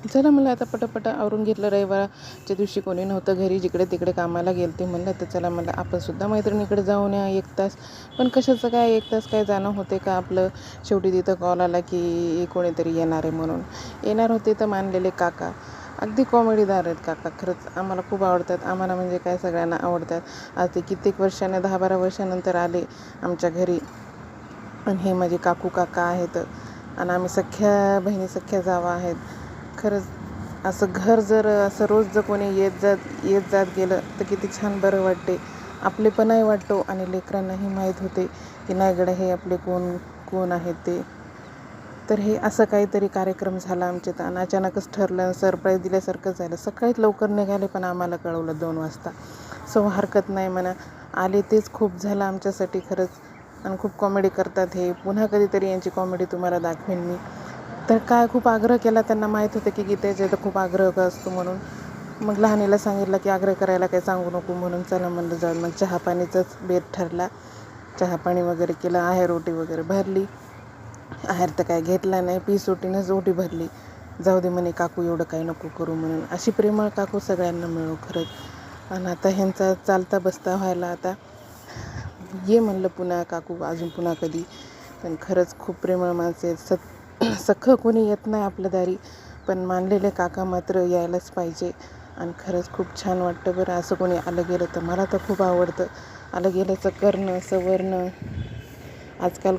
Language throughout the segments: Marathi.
चला म्हणलं आता पटापट आवरून घेतलं. रविवारच्या दिवशी कोणी नव्हतं घरी, जिकडे तिकडे कामाला गेलते. म्हणलं तर चला म्हणलं आपणसुद्धा मैत्रिणीकडे जाऊन या 1 तास. पण कशाचं काय 1 तास काय जाणं होते का आपलं. शेवटी तिथं कॉल आला की कोणीतरी येणार आहे म्हणून. येणार होते तर मानलेले काका, अगदी कॉमेडीदार आहेत काका. खरंच आम्हाला खूप आवडतात. आम्हाला म्हणजे काय सगळ्यांना आवडतात. आज ते कित्येक वर्षाने 10-12 वर्षानंतर आले आमच्या घरी. आणि हे माझे काका आहेत आणि आम्ही सख्या बहिणी, सख्या जावा आहेत. खरंच असं घर जर असं रोज जर कोणी येत जात गेलं तर किती छान बरं वाटते. आपलेपणाही वाटतो आणि लेकरांनाही माहीत होते की नाही गड्या हे आपले कोण आहेत ते. तर हे असं काहीतरी कार्यक्रम झाला आमच्यात आणि अचानकच ठरलं, सरप्राईज दिल्यासारखं झालं. सकाळीच लवकर निघाले पण आम्हाला कळवलं 2 वाजता. सो हरकत नाही म्हणा, आले तेच खूप झालं आमच्यासाठी खरंच. आणि खूप कॉमेडी करतात हे. पुन्हा कधीतरी यांची कॉमेडी तुम्हाला दाखवेन मी. तर काय खूप आग्रह केला, त्यांना माहीत होतं की गीतेच्या तर खूप आग्रह असतो म्हणून. मग लहानीला सांगितलं की आग्रह करायला काही सांगू नको म्हणून. चला म्हणलं जाऊन. मग चहा पाणीचाच बेत ठरला. चहा पाणी वगैरे केलं, आहेर ओटी वगैरे भरली. आहेर तर काय घेतला नाही, पिसोटीनंच ओटी भरली. जाऊ दे म्हणे काकू एवढं काही नको करू म्हणून. अशी प्रेमळ काकू सगळ्यांना मिळो खरंच. आणि आता ह्यांचा चालता बसता व्हायला आता ये म्हणलं पुन्हा काकू, अजून पुन्हा कधी. पण खरंच खूप प्रेमळ माणसे आहेत. सख्खं कोणी येत नाही आपल्या दारी, पण मानलेले काका मात्र यायलाच पाहिजे. आणि खरंच खूप छान वाटतं बरं असं कोणी आलं गेलं तर. मला तर खूप आवडतं आलं गेल्याचं करणं, सवरणं. आजकाल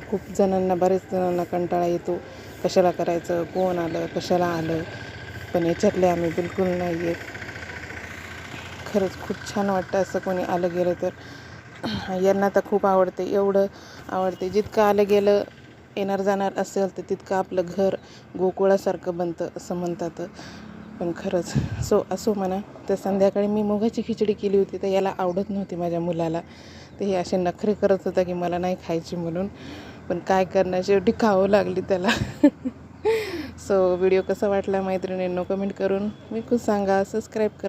बऱ्याच जणांना कंटाळा येतो, कशाला करायचं, कोण आलं, कशाला आलं. पण याच्यातले आम्ही बिलकुल नाही येत. खरंच खूप छान वाटतं असं कोणी आलं गेलं तर. यांना तर खूप आवडते, एवढं आवडते जितकं आलं गेलं येणार जाणार असेल तर तितकं आपलं घर गोकुळासारखं बनतं असं म्हणतात. पण खरंच असो म्हणा. तर संध्याकाळी मी मुगाची खिचडी केली होती, तर याला आवडत नव्हती माझ्या मुलाला. तर हे असे नखरे करत होता की मला नाही खायची म्हणून. पण काय करणार, शेवटी खावं लागली त्याला. व्हिडिओ कसा वाटला मैत्रिणींनो कमेंट करून मी खूप सांगा. सबस्क्राईब करा.